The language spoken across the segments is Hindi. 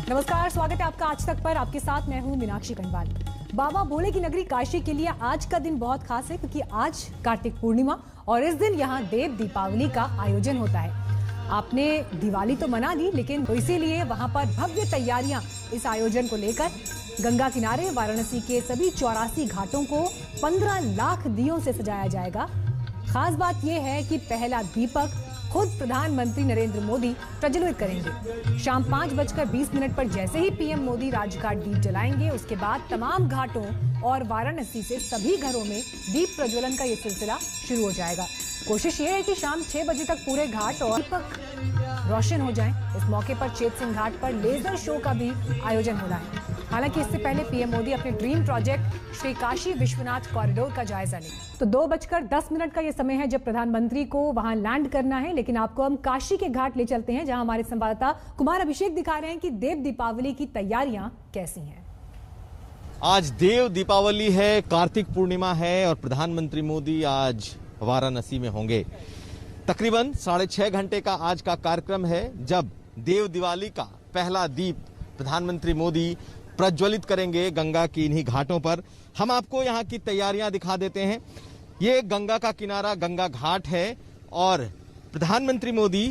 नमस्कार, स्वागत है आपका आज तक पर। आपके साथ मैं हूं मीनाक्षी कनवाल। बाबा भोले की नगरी काशी के लिए आज का दिन बहुत खास है क्योंकि आज कार्तिक पूर्णिमा और इस दिन यहाँ देव दीपावली का आयोजन होता है। आपने दिवाली तो मना ली, लेकिन तो इसीलिए वहां पर भव्य तैयारियां इस आयोजन को लेकर। गंगा किनारे वाराणसी के सभी 84 घाटों को 15 लाख दियों से सजाया जाएगा। खास बात यह है कि पहला दीपक खुद प्रधानमंत्री नरेंद्र मोदी प्रज्वलित करेंगे। शाम 5:20 पर जैसे ही पीएम मोदी राजघाट दीप जलाएंगे, उसके बाद तमाम घाटों और वाराणसी से सभी घरों में दीप प्रज्वलन का ये सिलसिला शुरू हो जाएगा। कोशिश ये है कि शाम 6 बजे तक पूरे घाट और दीपक रोशन हो जाएं। इस मौके पर चेत सिंह घाट पर लेजर शो का भी आयोजन हो रहा है। हालांकि इससे पहले पीएम मोदी अपने dream project Shri Kashi Vishwanath corridor का जायजा लेंगे। तो 2:10 का ये समय है जब प्रधानमंत्री को वहां लैंड करना है। लेकिन आपको हम काशी के घाट ले चलते हैं, जहां हमारे संवाददाता कुमार अभिषेक दिखा रहे हैं कि देव दीपावली की तैयारियां कैसी हैं। आज देव दीपावली है, कार्तिक पूर्णिमा है और प्रधानमंत्री मोदी आज वाराणसी में होंगे। तकरीबन 6.5 घंटे का आज का कार्यक्रम है, जब देव दिवाली का पहला दीप प्रधानमंत्री मोदी प्रज्वलित करेंगे गंगा की इन्हीं घाटों पर। हम आपको यहाँ की तैयारियां दिखा देते हैं। ये गंगा का किनारा गंगा घाट है और प्रधानमंत्री मोदी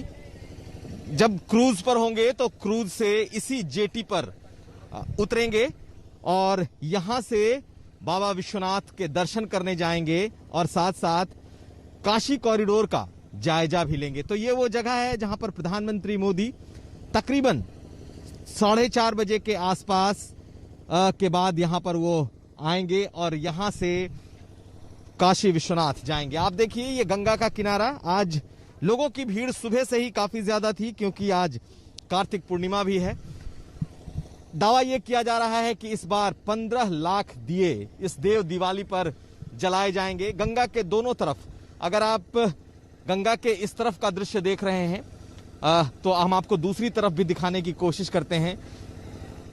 जब क्रूज पर होंगे तो क्रूज से इसी जेटी पर उतरेंगे और यहां से बाबा विश्वनाथ के दर्शन करने जाएंगे और साथ साथ काशी कॉरिडोर का जायजा भी लेंगे। तो ये वो जगह है जहां पर प्रधानमंत्री मोदी तकरीबन 4:30 बजे के आसपास के बाद यहां पर वो आएंगे और यहां से काशी विश्वनाथ जाएंगे। आप देखिए ये गंगा का किनारा, आज लोगों की भीड़ सुबह से ही काफी ज्यादा थी क्योंकि आज कार्तिक पूर्णिमा भी है। दावा यह किया जा रहा है कि इस बार 15 लाख दिए इस देव दिवाली पर जलाए जाएंगे। गंगा के दोनों तरफ, अगर आप गंगा के इस तरफ का दृश्य देख रहे हैं तो हम आपको दूसरी तरफ भी दिखाने की कोशिश करते हैं।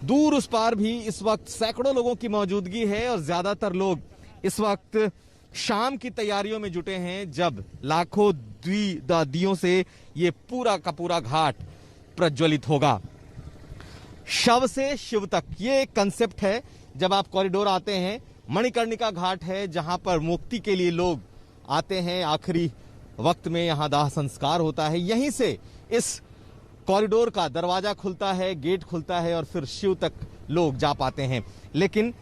दूर उस पार भी इस वक्त सैकड़ों लोगों की मौजूदगी है और ज्यादातर लोग इस वक्त शाम की तैयारियों में जुटे हैं, जब लाखों दियों से ये पूरा का पूरा घाट प्रज्वलित होगा। शव से शिव तक ये कंसेप्ट है। जब आप कॉरिडोर आते हैं, मणिकर्णिका घाट है जहां पर मुक्ति के लिए लोग आते हैं। आखिरी वक्त में यहां दाह संस्कार होता है। यहीं से इस कॉरिडोर का दरवाजा खुलता है, गेट खुलता है और फिर शिव तक लोग जा पाते हैं। लेकिन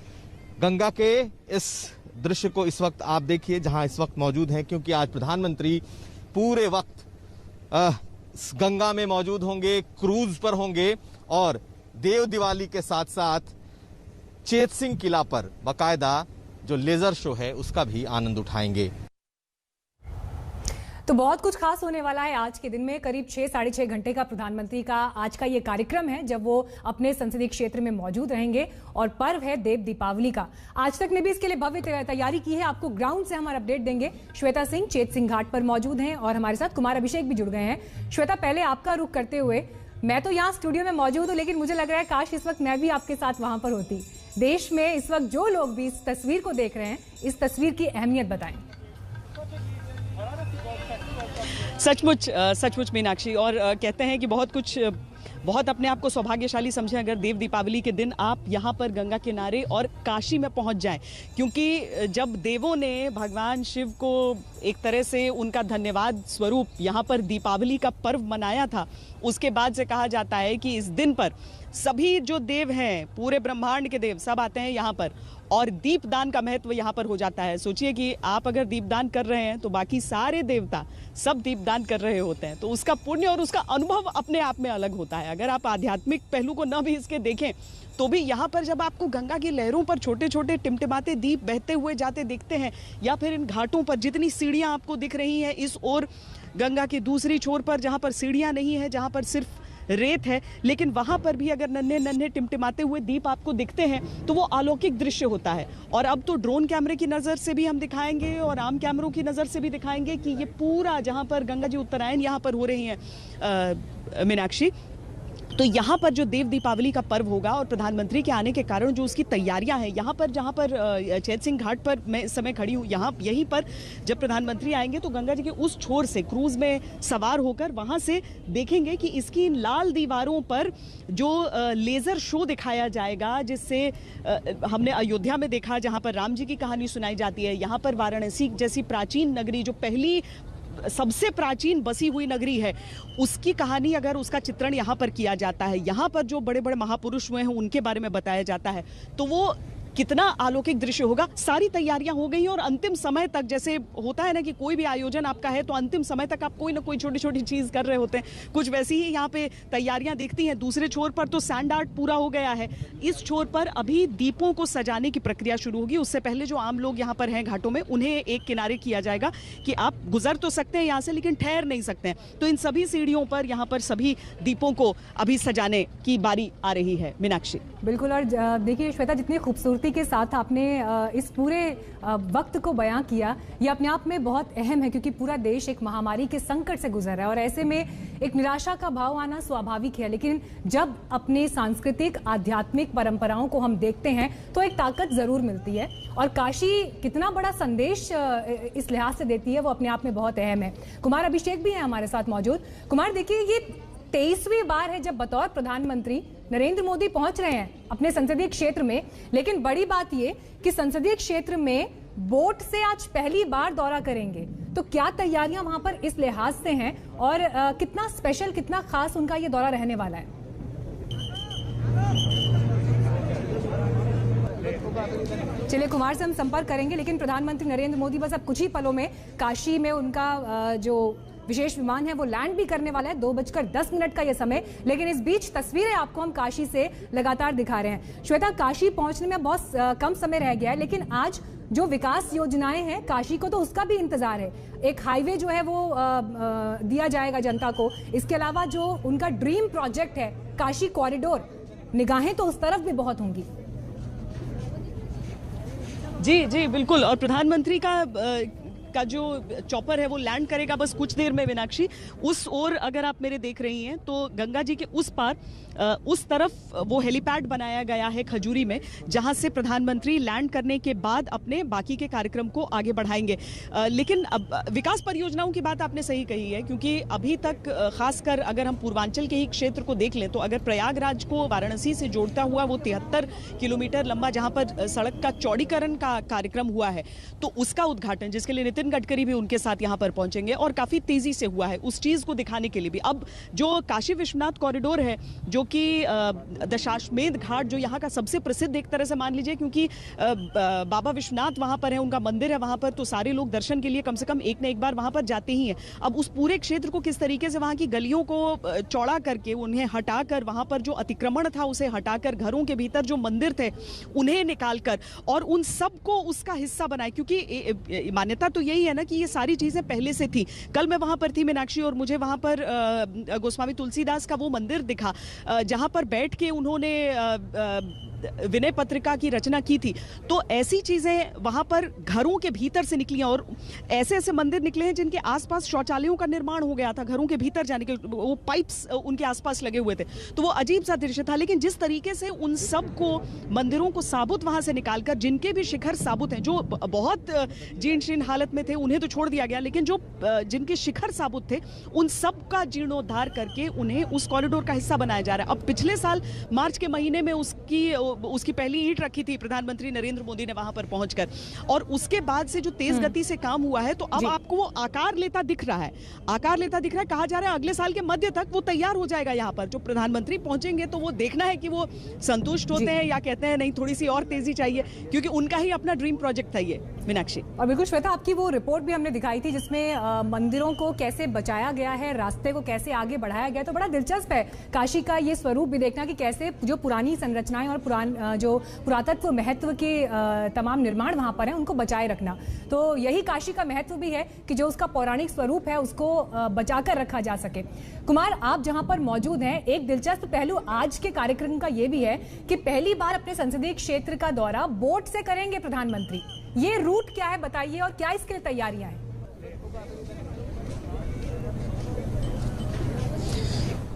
गंगा के इस दृश्य को इस वक्त आप देखिए जहां इस वक्त मौजूद हैं, क्योंकि आज प्रधानमंत्री पूरे वक्त गंगा में मौजूद होंगे, क्रूज पर होंगे और देव दिवाली के साथ साथ चेत सिंह किला पर बाकायदा जो लेजर शो है उसका भी आनंद उठाएंगे। तो बहुत कुछ खास होने वाला है आज के दिन में। करीब 6-6.5 घंटे का प्रधानमंत्री का आज का ये कार्यक्रम है, जब वो अपने संसदीय क्षेत्र में मौजूद रहेंगे और पर्व है देव दीपावली का। आज तक ने भी इसके लिए भव्य तैयारी की है। आपको ग्राउंड से हमारा अपडेट देंगे। श्वेता सिंह चेत सिंह घाट पर मौजूद हैं और हमारे साथ कुमार अभिषेक भी जुड़ गए हैं। श्वेता, पहले आपका रुख करते हुए, मैं तो यहाँ स्टूडियो में मौजूद हूँ, लेकिन मुझे लग रहा है काश इस वक्त मैं भी आपके साथ वहां पर होती। देश में इस वक्त जो लोग भी इस तस्वीर को देख रहे हैं, इस तस्वीर की अहमियत बताएं। सचमुच मीनाक्षी, और कहते हैं कि बहुत अपने आप को सौभाग्यशाली समझें अगर देव दीपावली के दिन आप यहाँ पर गंगा किनारे और काशी में पहुँच जाएं, क्योंकि जब देवों ने भगवान शिव को एक तरह से उनका धन्यवाद स्वरूप यहाँ पर दीपावली का पर्व मनाया था, उसके बाद से कहा जाता है कि इस दिन पर सभी जो देव हैं, पूरे ब्रह्मांड के देव सब आते हैं यहाँ पर और दीपदान का महत्व यहाँ पर हो जाता है। सोचिए कि आप अगर दीपदान कर रहे हैं तो बाकी सारे देवता सब दीपदान कर रहे होते हैं, तो उसका पुण्य और उसका अनुभव अपने आप में अलग होता है। अगर आप आध्यात्मिक पहलू को न भी इसके देखें तो भी यहाँ पर जब आपको गंगा की लहरों पर छोटे छोटे टिमटिमाते दीप बहते हुए जाते दिखते हैं, या फिर इन घाटों पर जितनी सीढ़ियाँ आपको दिख रही हैं, इस ओर गंगा की दूसरी छोर पर जहाँ पर सीढ़ियाँ नहीं है, जहाँ पर सिर्फ रेत है, लेकिन वहां पर भी अगर नन्हे नन्हे टिमटिमाते हुए दीप आपको दिखते हैं तो वो अलौकिक दृश्य होता है। और अब तो ड्रोन कैमरे की नज़र से भी हम दिखाएंगे और आम कैमरों की नज़र से भी दिखाएंगे कि ये पूरा जहां पर गंगा जी उत्तरायण यहाँ पर हो रही हैं मीनाक्षी, तो यहाँ पर जो देव दीपावली का पर्व होगा और प्रधानमंत्री के आने के कारण जो उसकी तैयारियां हैं, यहाँ पर जहाँ पर चैत सिंह घाट पर मैं इस समय खड़ी हूँ, यहाँ यहीं पर जब प्रधानमंत्री आएंगे तो गंगा जी के उस छोर से क्रूज में सवार होकर वहाँ से देखेंगे कि इसकी लाल दीवारों पर जो लेज़र शो दिखाया जाएगा, जिससे हमने अयोध्या में देखा जहाँ पर राम जी की कहानी सुनाई जाती है, यहाँ पर वाराणसी जैसी प्राचीन नगरी जो पहली सबसे प्राचीन बसी हुई नगरी है, उसकी कहानी अगर उसका चित्रण यहाँ पर किया जाता है, यहाँ पर जो बड़े बड़े महापुरुष हुए हैं उनके बारे में बताया जाता है, तो वो कितना अलौकिक दृश्य होगा। सारी तैयारियां हो गई हैं और अंतिम समय तक, जैसे होता है ना कि कोई भी आयोजन आपका है तो अंतिम समय तक आप कोई ना कोई छोटी छोटी चीज कर रहे होते हैं, कुछ वैसी ही यहाँ पे तैयारियां दिखती हैं। दूसरे छोर पर तो सैंड आर्ट पूरा हो गया है, इस छोर पर अभी दीपों को सजाने की प्रक्रिया शुरू होगी। उससे पहले जो आम लोग यहाँ पर हैं घाटों में, उन्हें एक किनारे किया जाएगा कि आप गुजर तो सकते हैं यहाँ से लेकिन ठहर नहीं सकते हैं। तो इन सभी सीढ़ियों पर यहाँ पर सभी दीपों को अभी सजाने की बारी आ रही है। मीनाक्षी, बिल्कुल। और देखिए श्वेता, जितनी खूबसूरती के साथ आपने इस पूरे वक्त को बयां किया, ये अपने आप में बहुत अहम है क्योंकि पूरा देश एक महामारी के संकट से गुजर रहा है और ऐसे में एक निराशा का भाव आना स्वाभाविक है। लेकिन जब अपने सांस्कृतिक आध्यात्मिक परंपराओं को हम देखते हैं तो एक ताकत जरूर मिलती है और काशी कितना बड़ा संदेश इस लिहाज से देती है वो अपने आप में बहुत अहम है। कुमार अभिषेक भी है हमारे साथ मौजूद। कुमार, देखिए ये 23वीं बार है जब बतौर प्रधानमंत्री नरेंद्र मोदी पहुंच रहे हैं अपने संसदीय क्षेत्र में, लेकिन बड़ी बात ये कि संसदीय क्षेत्र में बोट से आज पहली बार दौरा करेंगे, तो क्या तैयारियां वहां पर इस लिहाज से हैं और कितना स्पेशल, कितना खास उनका ये दौरा रहने वाला है? चलिए कुमार से हम संपर्क करेंगे, लेकिन प्रधानमंत्री नरेंद्र मोदी बस अब कुछ ही पलों में काशी में उनका जो विशेष विमान है वो लैंड भी करने वाला है। 2:10 का ये समय, लेकिन इस बीच तस्वीरें आपको हम काशी से लगातार दिखा रहे हैं। श्वेता, काशी पहुंचने में बहुत कम समय रह गया है, लेकिन आज जो विकास योजनाएं हैं काशी को तो उसका भी इंतजार है। एक हाईवे जो है वो दिया जाएगा जनता को, इसके अलावा जो उनका ड्रीम प्रोजेक्ट है काशी कॉरिडोर, निगाहें तो उस तरफ भी बहुत होंगी। जी जी बिल्कुल, और प्रधानमंत्री का जो चॉपर है वो लैंड करेगा बस कुछ देर में। मीनाक्षी, उस ओर अगर आप मेरे देख रही हैं तो गंगा जी के उस पार उस तरफ वो हेलीपैड बनाया गया है खजूरी में, जहां से प्रधानमंत्री लैंड करने के बाद अपने बाकी के कार्यक्रम को आगे बढ़ाएंगे। लेकिन अब विकास परियोजनाओं की बात आपने सही कही है, क्योंकि अभी तक खासकर अगर हम पूर्वांचल के ही क्षेत्र को देख लें तो अगर प्रयागराज को वाराणसी से जोड़ता हुआ वो 73 किलोमीटर लंबा जहां पर सड़क का चौड़ीकरण का कार्यक्रम हुआ है, तो उसका उद्घाटन, जिसके लिए नितिन गडकरी भी उनके साथ यहां पर पहुंचेंगे और काफी तेजी से हुआ है, उस चीज को दिखाने के लिए भी अब जो काशी विश्वनाथ कॉरिडोर है, जो कि दशाश्वमेध घाट जो यहाँ का सबसे प्रसिद्ध एक तरह से मान लीजिए, क्योंकि बाबा विश्वनाथ वहाँ पर है, उनका मंदिर है वहाँ पर, तो सारे लोग दर्शन के लिए कम से कम एक न एक बार वहाँ पर जाते ही हैं। अब उस पूरे क्षेत्र को किस तरीके से वहाँ की गलियों को चौड़ा करके उन्हें हटाकर, वहाँ पर जो अतिक्रमण था उसे हटाकर, घरों के भीतर जो मंदिर थे उन्हें निकालकर और उन सबको उसका हिस्सा बनाए, क्योंकि मान्यता तो यही है ना कि ये सारी चीजें पहले से थी। कल मैं वहाँ पर थी मीनाक्षी, और मुझे वहाँ पर गोस्वामी तुलसीदास का वो मंदिर दिखा जहां पर बैठ के उन्होंने विनय पत्रिका की रचना की थी। तो ऐसी चीजें वहां पर घरों के भीतर से निकली और ऐसे ऐसे मंदिर निकले हैं जिनके आसपास शौचालयों का निर्माण हो गया था, घरों के भीतर जाने के वो पाइप्स उनके आसपास लगे हुए थे, तो वो अजीब सा दृश्य था। लेकिन जिस तरीके से उन सब को मंदिरों को साबुत वहां से निकालकर, जिनके भी शिखर साबुत हैं, जो बहुत जीर्ण शीर्ण हालत में थे उन्हें तो छोड़ दिया गया, लेकिन जो जिनके शिखर साबुत थे उन सब का जीर्णोद्धार करके उन्हें उस कॉरिडोर का हिस्सा बनाया जा रहा है। अब पिछले साल मार्च के महीने में उसकी पहली ईंट रखी थी प्रधानमंत्री नरेंद्र मोदी ने वहां पर पहुंचकर, और उसके बाद से जो तेज गति से काम हुआ है, तो अब आपको वो आकार लेता दिख रहा है, आकार लेता दिख रहा है। कहा जा रहा है अगले साल के मध्य तक वो तैयार हो जाएगा। यहाँ पर जो प्रधानमंत्री पहुंचेंगे तो वो देखना है कि वो संतुष्ट होते हैं या कहते हैं नहीं थोड़ी सी और तेजी चाहिए, क्योंकि उनका ही अपना ड्रीम प्रोजेक्ट था ये। मीनाक्षी, और बिल्कुल श्वेता, आपकी वो रिपोर्ट भी हमने दिखाई थी जिसमें मंदिरों को कैसे बचाया गया है, रास्ते को कैसे आगे बढ़ाया गया, तो बड़ा दिलचस्प है काशी का ये स्वरूप भी देखना कि कैसे जो पुरानी संरचनाएं और जो पुरातत्व महत्व के तमाम निर्माण वहां पर हैं उनको बचाए रखना। तो यही काशी का महत्व भी है कि जो उसका पौराणिक स्वरूप है उसको बचाकर रखा जा सके। कुमार, आप जहां पर मौजूद हैं, एक दिलचस्प पहलू आज के कार्यक्रम का ये भी है कि पहली बार अपने संसदीय क्षेत्र का दौरा बोट से करेंगे प्रधानमंत्री। ये रूट क्या है बताइए, और क्या इसके लिए तैयारियां हैं?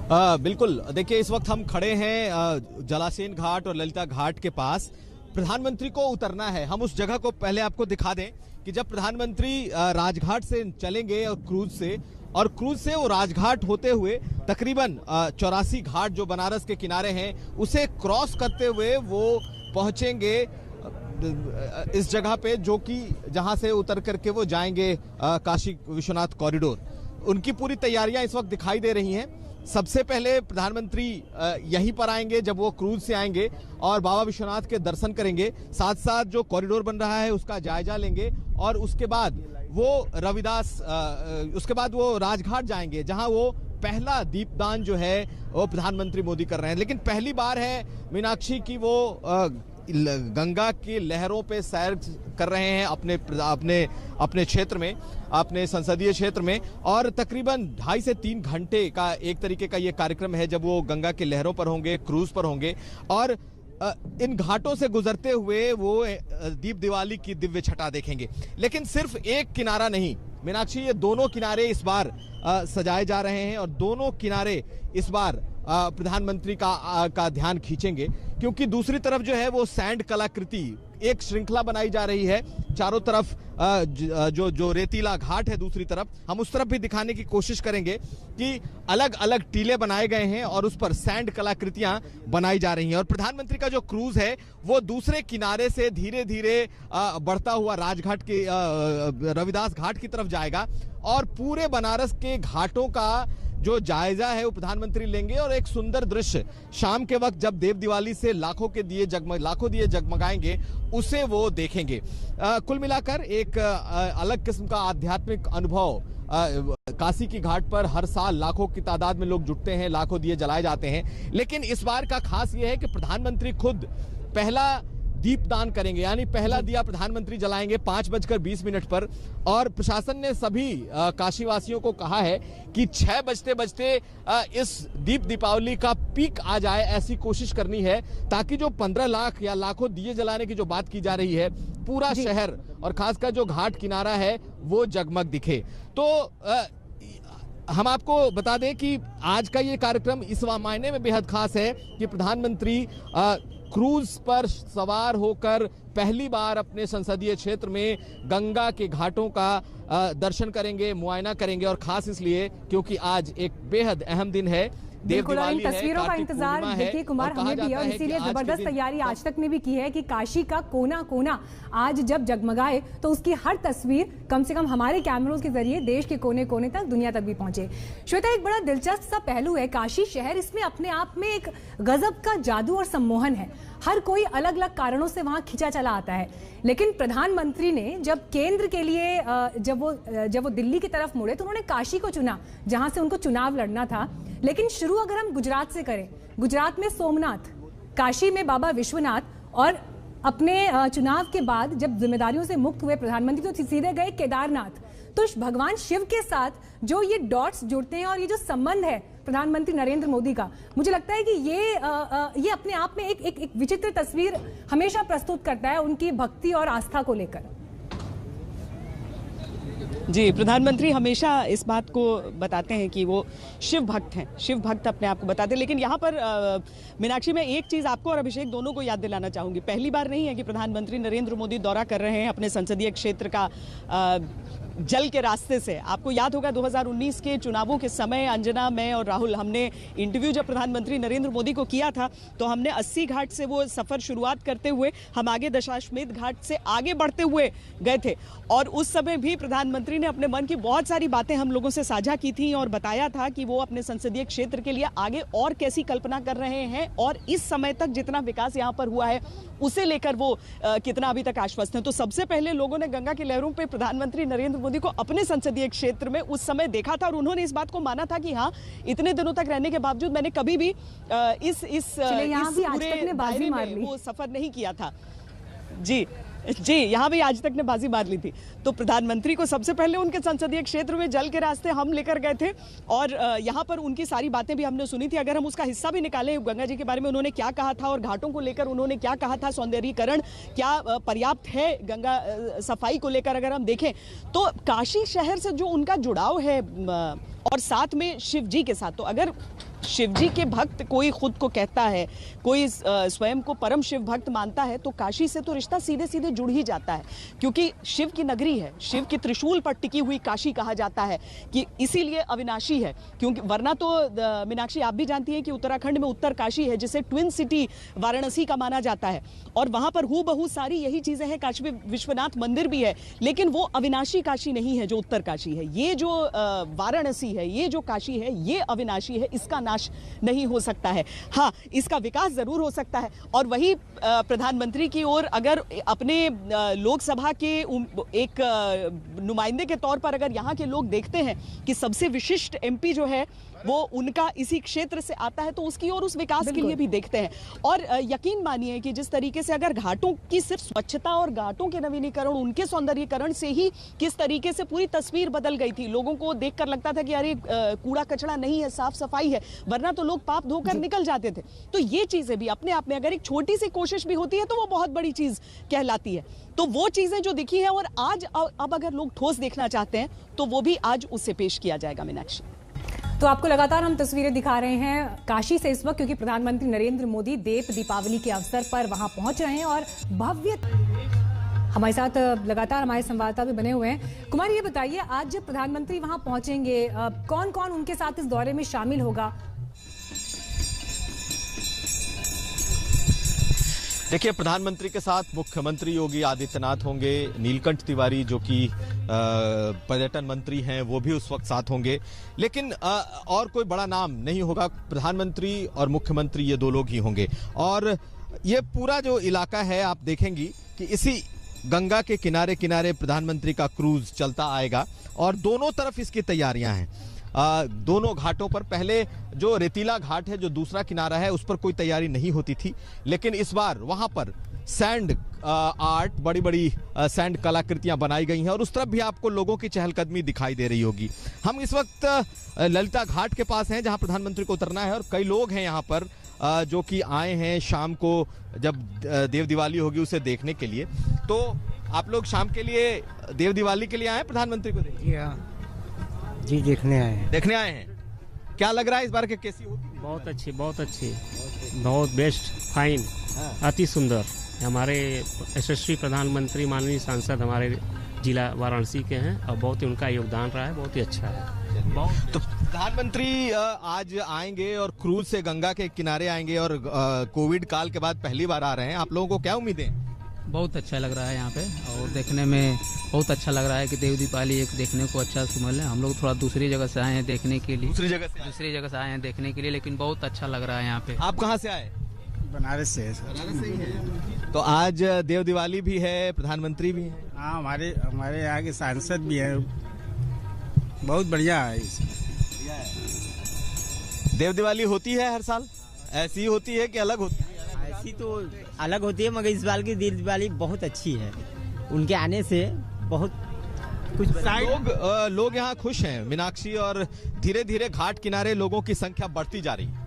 बिल्कुल, देखिए इस वक्त हम खड़े हैं जलासेन घाट और ललिता घाट के पास। प्रधानमंत्री को उतरना है। हम उस जगह को पहले आपको दिखा दें कि जब प्रधानमंत्री राजघाट से चलेंगे और क्रूज से वो राजघाट होते हुए तकरीबन 84 घाट जो बनारस के किनारे हैं उसे क्रॉस करते हुए वो पहुंचेंगे इस जगह पे, जो कि जहां से उतर करके वो जाएंगे काशी विश्वनाथ कॉरिडोर। उनकी पूरी तैयारियां इस वक्त दिखाई दे रही हैं। सबसे पहले प्रधानमंत्री यहीं पर आएंगे जब वो क्रूज से आएंगे और बाबा विश्वनाथ के दर्शन करेंगे, साथ साथ जो कॉरिडोर बन रहा है उसका जायजा लेंगे और उसके बाद वो राजघाट जाएंगे जहां वो पहला दीपदान जो है वो प्रधानमंत्री मोदी कर रहे हैं। लेकिन पहली बार है मीनाक्षी की वो गंगा की लहरों पे सैर कर रहे हैं अपने क्षेत्र में, अपने संसदीय क्षेत्र में, और तकरीबन 2.5 से 3 घंटे का एक तरीके का ये कार्यक्रम है जब वो गंगा की लहरों पर होंगे, क्रूज पर होंगे और इन घाटों से गुजरते हुए वो दीप दिवाली की दिव्य छटा देखेंगे। लेकिन सिर्फ एक किनारा नहीं मीनाक्षी, ये दोनों किनारे इस बार सजाए जा रहे हैं और दोनों किनारे इस बार प्रधानमंत्री का ध्यान खींचेंगे, क्योंकि दूसरी तरफ जो है वो सैंड कलाकृति एक श्रृंखला बनाई जा रही है चारों तरफ। जो रेतीला घाट है दूसरी तरफ, हम उस तरफ भी दिखाने की कोशिश करेंगे कि अलग अलग टीले बनाए गए हैं और उस पर सैंड कलाकृतियां बनाई जा रही हैं। और प्रधानमंत्री का जो क्रूज है वो दूसरे किनारे से धीरे धीरे बढ़ता हुआ राजघाट के रविदास घाट की तरफ जाएगा और पूरे बनारस के घाटों का जो जायजा है वो प्रधानमंत्री लेंगे और एक सुंदर दृश्य शाम के वक्त जब देव दिवाली से लाखों दिए जगमगाएंगे उसे वो देखेंगे। कुल मिलाकर एक अलग किस्म का आध्यात्मिक अनुभव काशी की घाट पर हर साल लाखों की तादाद में लोग जुटते हैं, लाखों दिए जलाए जाते हैं। लेकिन इस बार का खास यह है कि प्रधानमंत्री खुद पहला दीपदान करेंगे, यानी पहला दिया प्रधानमंत्री जलाएंगे 5:20 पर। और प्रशासन ने सभी काशीवासियों को कहा है कि 6 बजते इस दीपावली का पीक आ जाए, ऐसी कोशिश करनी है ताकि जो 15 लाख या लाखों दिए जलाने की जो बात की जा रही है पूरा शहर और खासकर जो घाट किनारा है वो जगमग दिखे। तो हम आपको बता दें कि आज का ये कार्यक्रम इस मायने में बेहद खास है कि प्रधानमंत्री क्रूज पर सवार होकर पहली बार अपने संसदीय क्षेत्र में गंगा के घाटों का दर्शन करेंगे, मुआयना करेंगे, और खास इसलिए क्योंकि आज एक बेहद अहम दिन है। बिल्कुल, इन तस्वीरों का इंतजार देखिए कुमार हमें भी, और इसीलिए जबरदस्त तैयारी आज तक ने भी की है कि काशी का कोना कोना आज जब जगमगाए तो उसकी हर तस्वीर कम से कम हमारे कैमरों के जरिए देश के कोने कोने तक, दुनिया तक भी पहुंचे। श्वेता, एक बड़ा दिलचस्प सा पहलू है काशी शहर, इसमें अपने आप में एक गजब का जादू और सम्मोहन है। हर कोई अलग अलग कारणों से वहां खिंचा चला आता है, लेकिन प्रधानमंत्री ने जब केंद्र के लिए जब वो दिल्ली की तरफ मुड़े तो उन्होंने काशी को चुना जहां से उनको चुनाव लड़ना था। लेकिन शुरू अगर हम गुजरात से करें, गुजरात में सोमनाथ, काशी में बाबा विश्वनाथ, और अपने चुनाव के बाद जब जिम्मेदारियों से मुक्त हुए प्रधानमंत्री तो सीधे गए केदारनाथ। तो भगवान शिव के साथ जो ये डॉट्स जुड़ते हैं और ये जो संबंध है प्रधानमंत्री नरेंद्र मोदी का, मुझे लगता है कि ये अपने आप में एक विचित्र तस्वीर हमेशा प्रस्तुत करता है उनकी भक्ति और आस्था को लेकर। जी, प्रधानमंत्री हमेशा इस बात को बताते हैं कि वो शिव भक्त हैं, शिव भक्त अपने आप को बताते हैं। लेकिन यहाँ पर मीनाक्षी, मैं एक चीज़ आपको और अभिषेक दोनों को याद दिलाना चाहूँगी। पहली बार नहीं है कि प्रधानमंत्री नरेंद्र मोदी दौरा कर रहे हैं अपने संसदीय क्षेत्र का जल के रास्ते से। आपको याद होगा 2019 के चुनावों के समय अंजना, मैं और राहुल, हमने इंटरव्यू जब प्रधानमंत्री नरेंद्र मोदी को किया था तो हमने 80 घाट से वो सफ़र शुरुआत करते हुए हम आगे दशाश्वमेध घाट से आगे बढ़ते हुए गए थे, और उस समय भी प्रधानमंत्री ने अपने मन की बहुत सारी बातें हम लोगों से साझा की थी और बताया था कि वो अपने संसदीय क्षेत्र के लिए आगे और कैसी कल्पना कर रहे हैं और इस समय तक जितना विकास यहाँ पर हुआ है उसे लेकर वो कितना अभी तक आश्वस्त हैं। तो सबसे पहले लोगों ने गंगा की लहरों पे प्रधानमंत्री नरेंद्र मोदी को अपने संसदीय क्षेत्र में उस समय देखा था और उन्होंने इस बात को माना था कि हाँ, इतने दिनों तक रहने के बावजूद मैंने कभी भी इस पूरे दायरे में वो सफर नहीं किया था। जी, यहाँ भी आज तक ने बाजी मार ली थी। तो प्रधानमंत्री को सबसे पहले उनके संसदीय क्षेत्र में जल के रास्ते हम लेकर गए थे और यहाँ पर उनकी सारी बातें भी हमने सुनी थी। अगर हम उसका हिस्सा भी निकालें, गंगा जी के बारे में उन्होंने क्या कहा था और घाटों को लेकर उन्होंने क्या कहा था, सौंदर्यीकरण क्या पर्याप्त है गंगा सफाई को लेकर अगर हम देखें तो काशी शहर से जो उनका जुड़ाव है और साथ में शिव जी के साथ, तो अगर शिवजी के भक्त कोई खुद को कहता है, कोई स्वयं को परम शिव भक्त मानता है, तो काशी से तो रिश्ता सीधे सीधे जुड़ ही जाता है, क्योंकि शिव की नगरी है, शिव की त्रिशूल पर टिकी हुई काशी कहा जाता है कि इसीलिए अविनाशी है। क्योंकि वरना तो मीनाक्षी आप भी जानती हैं कि उत्तराखंड में उत्तर काशी है, जिसे ट्विन सिटी वाराणसी का माना जाता है, और वहां पर हूबहू सारी यही चीजें हैं। काशी विश्वनाथ मंदिर भी है, लेकिन वो अविनाशी काशी नहीं है जो उत्तर काशी है। ये जो वाराणसी है, ये जो काशी है, ये अविनाशी है, इसका नाश नहीं हो सकता है। हाँ, इसका विकास जरूर हो सकता है। और वही प्रधानमंत्री की ओर अगर अपने लोकसभा के एक नुमाइंदे के तौर पर अगर यहाँ के लोग देखते हैं कि सबसे विशिष्ट एमपी जो है वो उनका इसी क्षेत्र से आता है, तो उसकी ओर उस विकास के लिए भी देखते हैं। और यकीन मानिए कि जिस तरीके से अगर घाटों की सिर्फ स्वच्छता और घाटों के नवीनीकरण, उनके सौंदर्यीकरण से ही किस तरीके से पूरी तस्वीर बदल गई थी। लोगों को देखकर लगता था कि अरे कूड़ा कचरा नहीं है, साफ सफाई है, वरना तो लोग पाप धोकर निकल जाते थे। तो ये चीजें भी अपने आप में अगर एक छोटी सी कोशिश भी होती है तो वो बहुत बड़ी चीज कहलाती है। तो वो चीजें जो दिखी है, और आज अब अगर लोग ठोस देखना चाहते हैं तो वो भी आज उससे पेश किया जाएगा। मीनाक्षी, तो आपको लगातार हम तस्वीरें दिखा रहे हैं काशी से इस वक्त, क्योंकि प्रधानमंत्री नरेंद्र मोदी देव दीपावली के अवसर पर वहां पहुंच रहे हैं और भव्य। हमारे साथ लगातार हमारे संवाददाता भी बने हुए हैं। कुमार, ये बताइए, आज जब प्रधानमंत्री वहां पहुंचेंगे, कौन कौन उनके साथ इस दौरे में शामिल होगा? देखिए, प्रधानमंत्री के साथ मुख्यमंत्री योगी आदित्यनाथ होंगे, नीलकंठ तिवारी जो कि पर्यटन मंत्री हैं वो भी उस वक्त साथ होंगे, लेकिन और कोई बड़ा नाम नहीं होगा। प्रधानमंत्री और मुख्यमंत्री ये दो लोग ही होंगे। और ये पूरा जो इलाका है, आप देखेंगी कि इसी गंगा के किनारे किनारे प्रधानमंत्री का क्रूज चलता आएगा और दोनों तरफ इसकी तैयारियां हैं। दोनों घाटों पर पहले जो रेतीला घाट है, जो दूसरा किनारा है, उस पर कोई तैयारी नहीं होती थी, लेकिन इस बार वहां पर सैंड आर्ट, बड़ी बड़ी सैंड कलाकृतियां बनाई गई हैं और उस तरफ भी आपको लोगों की चहलकदमी दिखाई दे रही होगी। हम इस वक्त ललिता घाट के पास हैं जहां प्रधानमंत्री को उतरना है और कई लोग हैं यहां पर जो कि आए हैं शाम को, जब देव दिवाली होगी उसे देखने के लिए। तो आप लोग शाम के लिए देव दिवाली के लिए आए प्रधानमंत्री को देखने? जी, देखने आए हैं। देखने आए हैं। क्या लग रहा है इस बार के कैसी होगी? बहुत अच्छी, बहुत अच्छी, बहुत बेस्ट, फाइन, अति सुंदर। हमारे यशस्वी प्रधानमंत्री माननीय सांसद हमारे जिला वाराणसी के हैं और बहुत ही उनका योगदान रहा है, बहुत ही अच्छा है। तो प्रधानमंत्री आज आएंगे और क्रूज से गंगा के किनारे आएंगे और कोविड काल के बाद पहली बार आ रहे हैं। आप लोगों को क्या उम्मीदें? बहुत अच्छा लग रहा है यहाँ पे, और देखने में बहुत अच्छा लग रहा है कि देव दीपावली एक देखने को अच्छा सुमल है। हम लोग थोड़ा दूसरी जगह से आए हैं देखने के लिए, दूसरी जगह से आए हैं देखने के लिए, लेकिन बहुत अच्छा लग रहा है यहाँ पे। आप कहाँ से आए? बनारस से है सर। बनारस से ही है। तो आज देव दिवाली भी है, प्रधानमंत्री भी है। हाँ, हमारे यहाँ के सांसद भी है, बहुत बढ़िया है। देव दिवाली होती है हर साल, ऐसी ही होती है कि अलग होती है? ऐसी तो अलग होती है, मगर इस बार की देव दिवाली बहुत अच्छी है। उनके आने से बहुत कुछ लोग यहाँ खुश हैं मीनाक्षी, और धीरे धीरे घाट किनारे लोगों की संख्या बढ़ती जा रही है।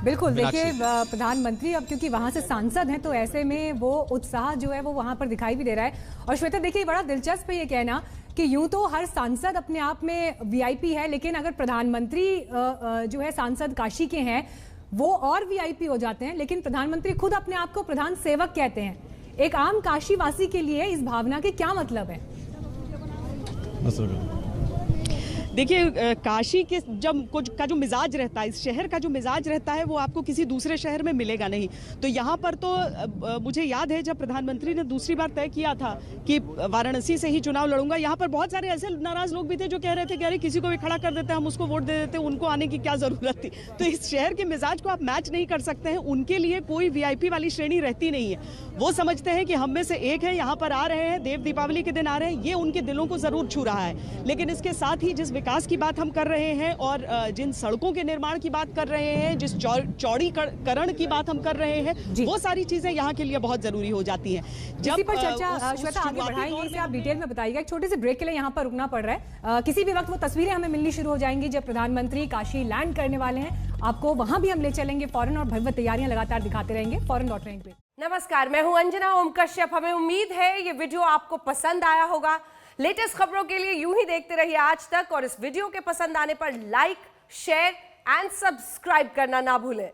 बिल्कुल, देखिए प्रधानमंत्री अब क्योंकि वहां से सांसद हैं, तो ऐसे में वो उत्साह जो है वो वहां पर दिखाई भी दे रहा है। और श्वेता, देखिए बड़ा दिलचस्प है ये कहना कि यूं तो हर सांसद अपने आप में वीआईपी है, लेकिन अगर प्रधानमंत्री जो है सांसद काशी के हैं वो और वीआईपी हो जाते हैं, लेकिन प्रधानमंत्री खुद अपने आप को प्रधान सेवक कहते हैं। एक आम काशीवासी के लिए इस भावना के क्या मतलब है? देखिए, काशी के का जो मिजाज रहता है, इस शहर का जो मिजाज रहता है, वो आपको किसी दूसरे शहर में मिलेगा नहीं। तो यहाँ पर तो मुझे याद है जब प्रधानमंत्री ने दूसरी बार तय किया था कि वाराणसी से ही चुनाव लड़ूंगा, यहाँ पर बहुत सारे ऐसे नाराज लोग भी थे जो कह रहे थे कि अरे किसी को भी खड़ा कर देते हैं, हम उसको वोट दे देते, उनको आने की क्या जरूरत थी। तो इस शहर के मिजाज को आप मैच नहीं कर सकते हैं। उनके लिए कोई वीआईपी वाली श्रेणी रहती नहीं है। वो समझते हैं कि हम में से एक है, यहाँ पर आ रहे हैं, देव दीपावली के दिन आ रहे हैं, ये उनके दिलों को जरूर छू रहा है। लेकिन इसके साथ ही जिस विकास की बात हम कर रहे हैं और जिन सड़कों के निर्माण की बात कर रहे हैं, जिस चौड़ीकरण की बात हम कर रहे हैं, वो सारी चीजें यहाँ के लिए बहुत जरूरी हो जाती हैं। इसी पर चर्चा श्वेता आगे बढ़ाएंगे, इसे आप डिटेल में बताइएगा। एक छोटे से ब्रेक के लिए यहाँ पर रुकना पड़ रहा है। किसी भी वक्त वो तस्वीरें हमें मिलनी शुरू हो जाएंगी जब प्रधानमंत्री काशी लैंड करने वाले हैं। आपको वहां भी हम ले चलेंगे फौरन, और भव्य तैयारियां लगातार दिखाते रहेंगे। फौरन लौट रहेंगे। नमस्कार, मैं हूं अंजना ओम कश्यप। हमें उम्मीद है ये वीडियो आपको पसंद आया होगा। लेटेस्ट खबरों के लिए यूं ही देखते रहिए आज तक, और इस वीडियो के पसंद आने पर लाइक, शेयर एंड सब्सक्राइब करना ना भूलें।